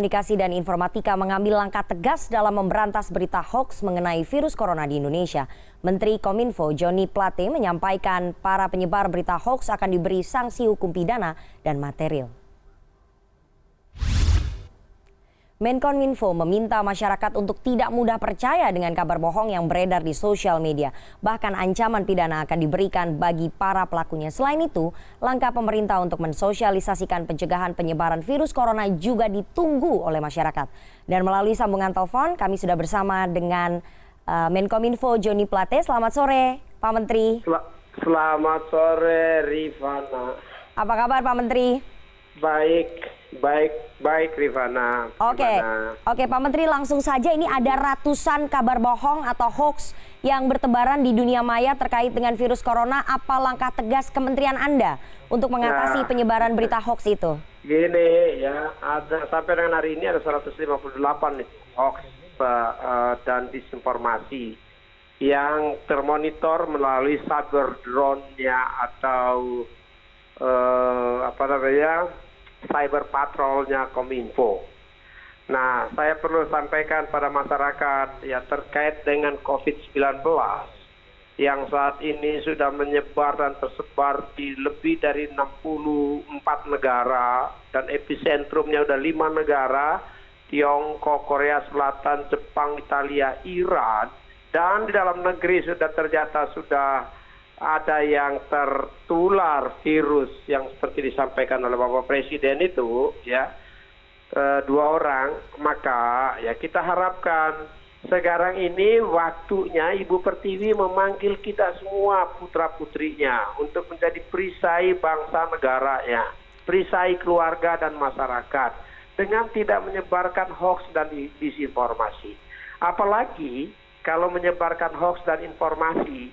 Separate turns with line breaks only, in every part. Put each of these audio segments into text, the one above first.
Komunikasi dan Informatika mengambil langkah tegas dalam memberantas berita hoaks mengenai virus corona di Indonesia. Menteri Kominfo Johnny Plate menyampaikan para penyebar berita hoaks akan diberi sanksi hukum pidana dan material. Menkominfo meminta masyarakat untuk tidak mudah percaya dengan kabar bohong yang beredar di sosial media. Bahkan ancaman pidana akan diberikan bagi para pelakunya. Selain itu, langkah pemerintah untuk mensosialisasikan pencegahan penyebaran virus corona juga ditunggu oleh masyarakat. Dan melalui sambungan telepon, kami sudah bersama dengan Menkominfo Johnny Plate. Selamat sore, Pak Menteri.
Selamat sore, Rifana.
Apa kabar, Pak Menteri?
Baik, Rifana.
Oke, Pak Menteri, langsung saja ini ada ratusan kabar bohong atau hoax yang bertebaran di dunia maya terkait dengan virus corona. Apa langkah tegas Kementerian Anda untuk mengatasi penyebaran berita hoax itu?
Gini ya, sampai dengan hari ini ada 158 nih hoax dan disinformasi yang termonitor melalui cyber drone-nya atau cyber patrolnya Kominfo. Nah, saya perlu sampaikan pada masyarakat ya terkait dengan COVID-19 yang saat ini sudah menyebar dan tersebar di lebih dari 64 negara dan epicentrumnya sudah 5 negara, Tiongkok, Korea Selatan, Jepang, Italia, Iran, dan di dalam negeri sudah ada yang tertular virus yang seperti disampaikan oleh Bapak Presiden itu ya 2 orang. Maka ya kita harapkan sekarang ini waktunya Ibu Pertiwi memanggil kita semua putra-putrinya untuk menjadi perisai bangsa negaranya, perisai keluarga dan masyarakat dengan tidak menyebarkan hoax dan disinformasi. Apalagi kalau menyebarkan hoax dan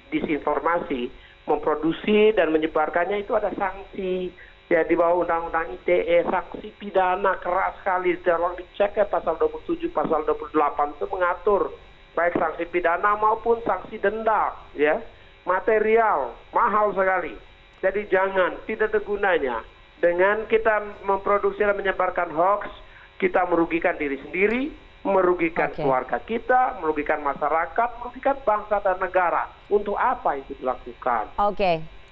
disinformasi, memproduksi dan menyebarkannya itu ada sanksi. Ya di bawah Undang-Undang ITE, sanksi pidana keras sekali. Kalau dicek ya pasal 27, pasal 28 itu mengatur baik sanksi pidana maupun sanksi denda, ya. Material, mahal sekali. Jadi jangan, tidak ada gunanya. Dengan kita memproduksi dan menyebarkan hoax, kita merugikan diri sendiri, merugikan keluarga kita, merugikan masyarakat, merugikan bangsa dan negara. Untuk apa itu dilakukan?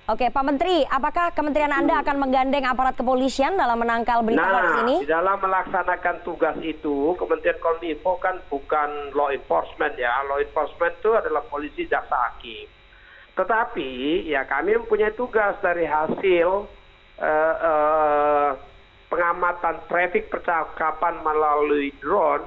Oke, Pak Menteri, apakah Kementerian Anda akan menggandeng aparat kepolisian dalam menangkal berita hoax ini?
Di dalam melaksanakan tugas itu, Kementerian Kominfo kan bukan law enforcement ya. Law enforcement itu adalah polisi, jaksa, hakim. Tetapi ya kami mempunyai tugas dari hasil pengamatan trafik percakapan melalui drone.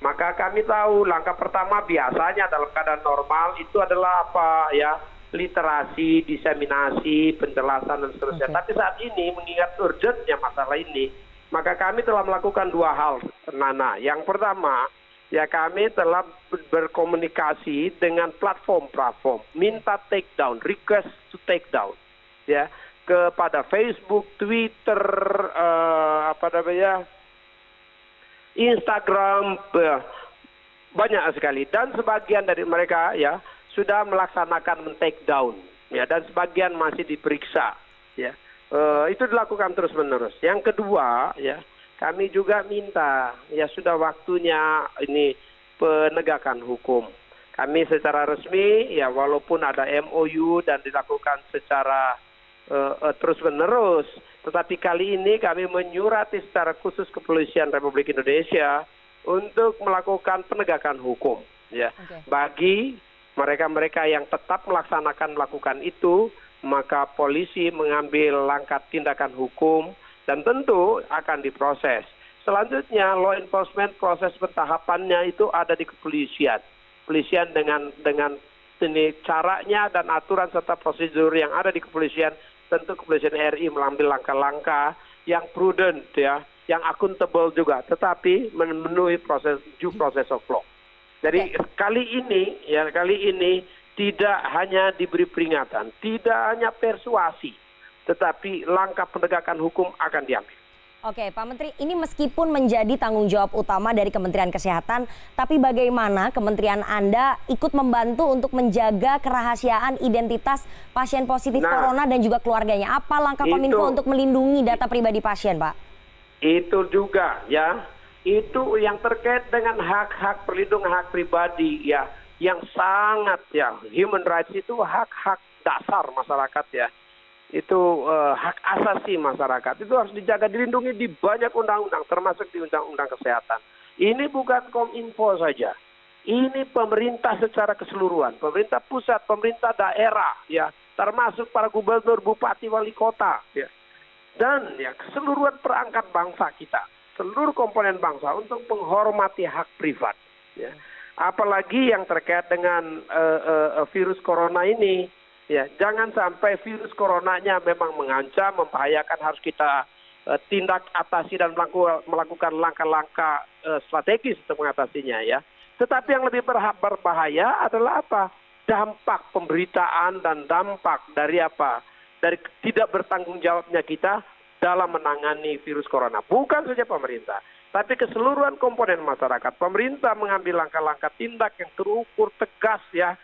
Maka kami tahu langkah pertama biasanya dalam keadaan normal itu adalah apa ya, literasi, diseminasi, penjelasan dan seterusnya. Tapi saat ini mengingat urgentnya masalah ini, maka kami telah melakukan 2 hal, Nana. Yang pertama, ya kami telah berkomunikasi dengan platform, minta take down, request to take down, ya kepada Facebook, Twitter, Instagram, banyak sekali, dan sebagian dari mereka ya sudah melaksanakan men-take down ya, dan sebagian masih diperiksa ya. Itu dilakukan terus-menerus. Yang kedua ya, kami juga minta ya sudah waktunya ini penegakan hukum. Kami secara resmi ya walaupun ada MOU dan dilakukan secara terus-menerus, tetapi kali ini kami menyurati secara khusus Kepolisian Republik Indonesia untuk melakukan penegakan hukum ya. Bagi mereka-mereka yang tetap melakukan itu, maka polisi mengambil langkah tindakan hukum dan tentu akan diproses. Selanjutnya law enforcement proses pentahapannya itu ada di kepolisian. Kepolisian dengan ini caranya dan aturan serta prosedur yang ada di kepolisian. Tentu Kepolisian RI mengambil langkah-langkah yang prudent ya, yang akuntabel juga, tetapi memenuhi due process of law. Jadi kali ini tidak hanya diberi peringatan, tidak hanya persuasi, tetapi langkah penegakan hukum akan diambil.
Oke, Pak Menteri, ini meskipun menjadi tanggung jawab utama dari Kementerian Kesehatan, tapi bagaimana Kementerian Anda ikut membantu untuk menjaga kerahasiaan identitas pasien positif corona dan juga keluarganya? Apa langkah Kominfo untuk melindungi data pribadi pasien, Pak?
Itu juga ya, itu yang terkait dengan hak-hak perlindungan hak pribadi ya, yang sangat ya, human rights itu hak-hak dasar masyarakat ya, itu hak asasi masyarakat itu harus dijaga, dilindungi di banyak undang-undang termasuk di undang-undang kesehatan. Ini bukan Kominfo saja, ini pemerintah secara keseluruhan, pemerintah pusat, pemerintah daerah ya, termasuk para gubernur, bupati, wali kota ya, dan ya keseluruhan perangkat bangsa kita, seluruh komponen bangsa untuk menghormati hak privat ya. Apalagi yang terkait dengan virus corona ini ya, jangan sampai virus coronanya memang mengancam, membahayakan, harus kita tindak atasi dan melakukan langkah-langkah strategis untuk mengatasinya ya. Tetapi yang lebih berbahaya adalah apa? Dampak pemberitaan dan dampak dari apa? Dari tidak bertanggung jawabnya kita dalam menangani virus corona. Bukan saja pemerintah, tapi keseluruhan komponen masyarakat. Pemerintah mengambil langkah-langkah tindak yang terukur, tegas ya,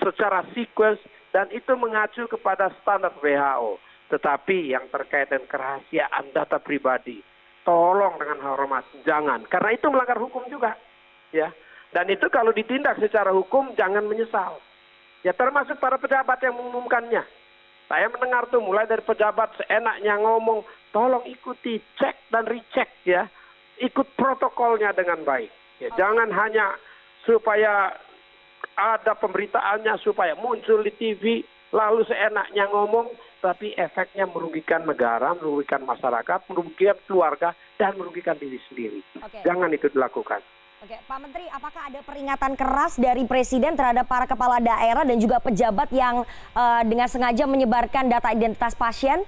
secara sequence, dan itu mengacu kepada standar WHO. Tetapi yang terkait dengan kerahasiaan data pribadi, tolong dengan hormat, jangan. Karena itu melanggar hukum juga. Ya. Dan itu kalau ditindak secara hukum, jangan menyesal. Ya, termasuk para pejabat yang mengumumkannya. Saya mendengar tuh mulai dari pejabat seenaknya ngomong, tolong ikuti, cek dan recheck ya. Ikut protokolnya dengan baik. Ya, jangan hanya supaya ada pemberitaannya, supaya muncul di TV, lalu seenaknya ngomong, tapi efeknya merugikan negara, merugikan masyarakat, merugikan keluarga, dan merugikan diri sendiri. Jangan itu dilakukan.
Oke, Pak Menteri, apakah ada peringatan keras dari Presiden terhadap para kepala daerah dan juga pejabat yang dengan sengaja menyebarkan data identitas pasien?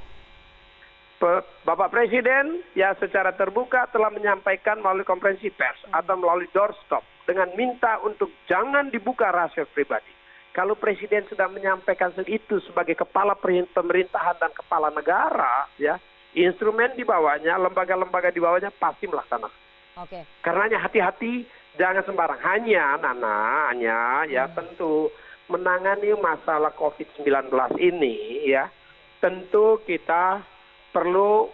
Bapak Presiden ya secara terbuka telah menyampaikan melalui konferensi pers atau melalui doorstop dengan minta untuk jangan dibuka rahasia pribadi. Kalau Presiden sudah menyampaikan itu sebagai kepala pemerintahan dan kepala negara, ya instrumen di bawahnya, lembaga-lembaga di bawahnya pasti melaksanakan.
Oke.
Karenanya hati-hati, jangan sembarang. Hanya ya tentu menangani masalah COVID-19 ini ya, tentu kita perlu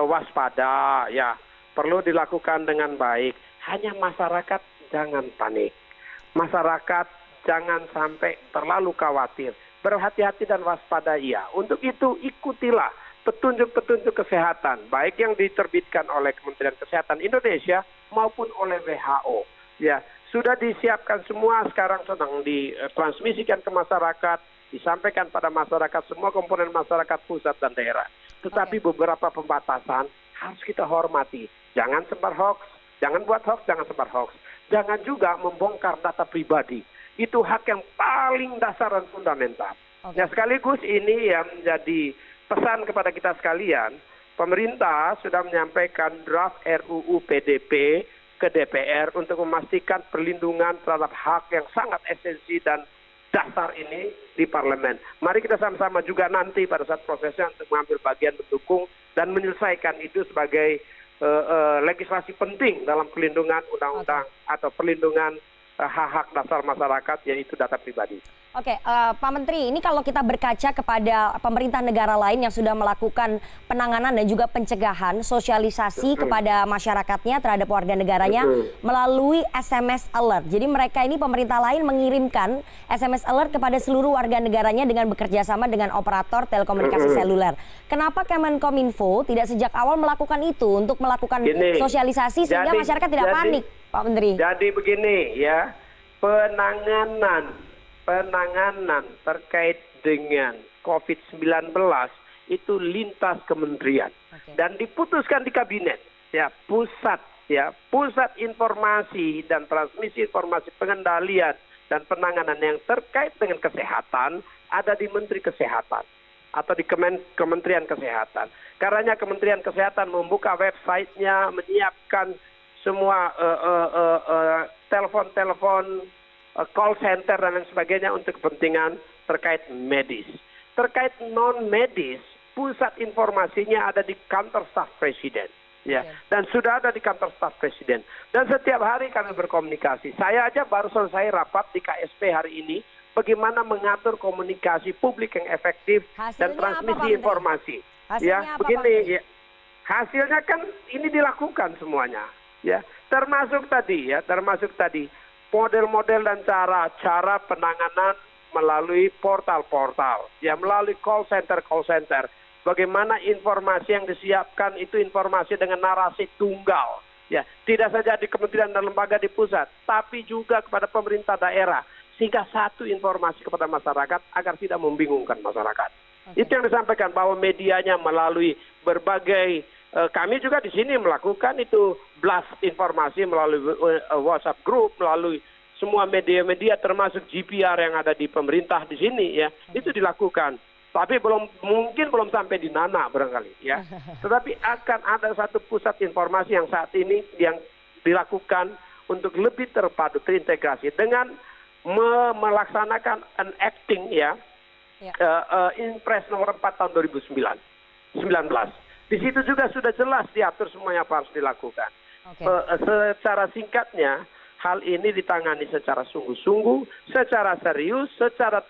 waspada ya, perlu dilakukan dengan baik. Hanya masyarakat jangan panik. Masyarakat jangan sampai terlalu khawatir. Berhati-hati dan waspada ya. Untuk itu ikutilah petunjuk-petunjuk kesehatan, baik yang diterbitkan oleh Kementerian Kesehatan Indonesia maupun oleh WHO. Ya, sudah disiapkan semua, sekarang sedang ditransmisikan ke masyarakat, disampaikan pada masyarakat, semua komponen masyarakat pusat dan daerah. Tetapi beberapa pembatasan harus kita hormati. Jangan sebar hoax, jangan buat hoax, jangan sebar hoax. Jangan juga membongkar data pribadi. Itu hak yang paling dasar dan fundamental. Ya, sekaligus ini yang menjadi pesan kepada kita sekalian, pemerintah sudah menyampaikan draft RUU PDP ke DPR untuk memastikan perlindungan terhadap hak yang sangat esensi dan dasar ini di parlemen. Mari kita sama-sama juga nanti pada saat prosesnya untuk mengambil bagian mendukung dan menyelesaikan itu sebagai legislasi penting dalam perlindungan undang-undang atau perlindungan hak-hak dasar masyarakat, yaitu data pribadi.
Oke, Pak Menteri, ini kalau kita berkaca kepada pemerintah negara lain yang sudah melakukan penanganan dan juga pencegahan, sosialisasi kepada masyarakatnya terhadap warga negaranya melalui SMS alert. Jadi mereka ini pemerintah lain mengirimkan SMS alert kepada seluruh warga negaranya dengan bekerja sama dengan operator telekomunikasi seluler. Kenapa Kemenkominfo tidak sejak awal melakukan itu untuk melakukan sosialisasi sehingga masyarakat tidak panik, Pak Menteri?
Jadi begini ya, penanganan terkait dengan COVID-19 itu lintas kementerian dan diputuskan di kabinet ya, pusat informasi dan transmisi informasi, pengendalian dan penanganan yang terkait dengan kesehatan ada di Menteri Kesehatan atau di Kementerian Kesehatan. Karenanya Kementerian Kesehatan membuka websitenya, menyiapkan semua telepon call center dan lain sebagainya untuk kepentingan terkait medis. Terkait non-medis, pusat informasinya ada di kantor staf presiden. Ya, dan sudah ada di kantor staf presiden. Dan setiap hari kami berkomunikasi. Saya aja baru selesai rapat di KSP hari ini, bagaimana mengatur komunikasi publik yang efektif dan transmisi informasi. Ya, begini ya. Hasilnya kan ini dilakukan semuanya. Ya, termasuk tadi model-model dan cara penanganan melalui portal-portal, ya melalui call center. Bagaimana informasi yang disiapkan itu informasi dengan narasi tunggal, ya tidak saja di kementerian dan lembaga di pusat, tapi juga kepada pemerintah daerah, sehingga satu informasi kepada masyarakat agar tidak membingungkan masyarakat. Okay. Itu yang disampaikan bahwa medianya melalui berbagai kami juga di sini melakukan itu blast informasi melalui WhatsApp group, melalui semua media-media termasuk GPR yang ada di pemerintah di sini, ya itu dilakukan. Tapi belum sampai di Nana barangkali, ya. Tetapi akan ada satu pusat informasi yang saat ini yang dilakukan untuk lebih terpadu, terintegrasi dengan melaksanakan enacting, ya. Impres nomor 4 tahun 2019. Di situ juga sudah jelas diatur semuanya apa harus dilakukan. Okay. Secara singkatnya, hal ini ditangani secara sungguh-sungguh, secara serius, secara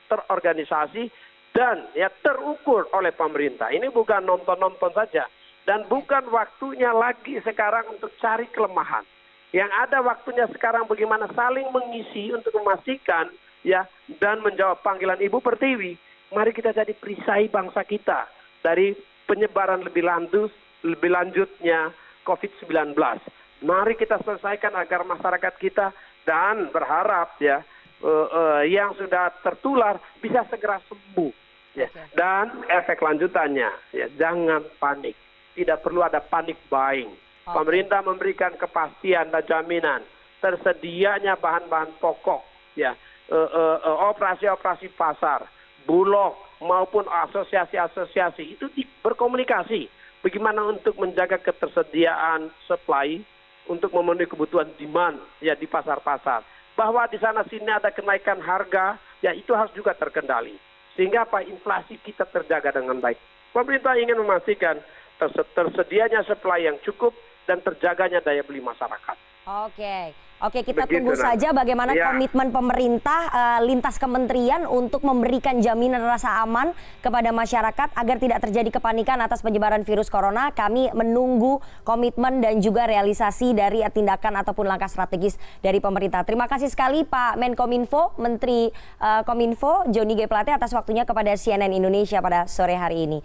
terorganisasi, dan ya terukur oleh pemerintah. Ini bukan nonton-nonton saja. Dan bukan waktunya lagi sekarang untuk cari kelemahan. Yang ada waktunya sekarang bagaimana saling mengisi untuk memastikan, ya, dan menjawab panggilan Ibu Pertiwi. Mari kita jadi perisai bangsa kita dari penyebaran lebih lanjutnya COVID-19. Mari kita selesaikan agar masyarakat kita dan berharap, ya, yang sudah tertular bisa segera sembuh. Ya. Okay. Dan efek lanjutannya, ya, jangan panik. Tidak perlu ada panic buying. Okay. Pemerintah memberikan kepastian dan jaminan tersedianya bahan-bahan pokok, ya, operasi-operasi pasar, Bulog maupun asosiasi-asosiasi itu berkomunikasi bagaimana untuk menjaga ketersediaan supply untuk memenuhi kebutuhan demand, ya, di pasar-pasar. Bahwa di sana sini ada kenaikan harga, ya itu harus juga terkendali. Sehingga inflasi kita terjaga dengan baik. Pemerintah ingin memastikan tersedianya supply yang cukup dan terjaganya daya beli masyarakat. Oke, kita tunggu saja bagaimana komitmen pemerintah lintas kementerian untuk memberikan jaminan rasa aman kepada masyarakat agar tidak terjadi kepanikan atas penyebaran virus corona. Kami menunggu komitmen dan juga realisasi dari tindakan ataupun langkah strategis dari pemerintah. Terima kasih sekali Pak Menkominfo, Menteri Kominfo Johnny G. Plate atas waktunya kepada CNN Indonesia pada sore hari ini.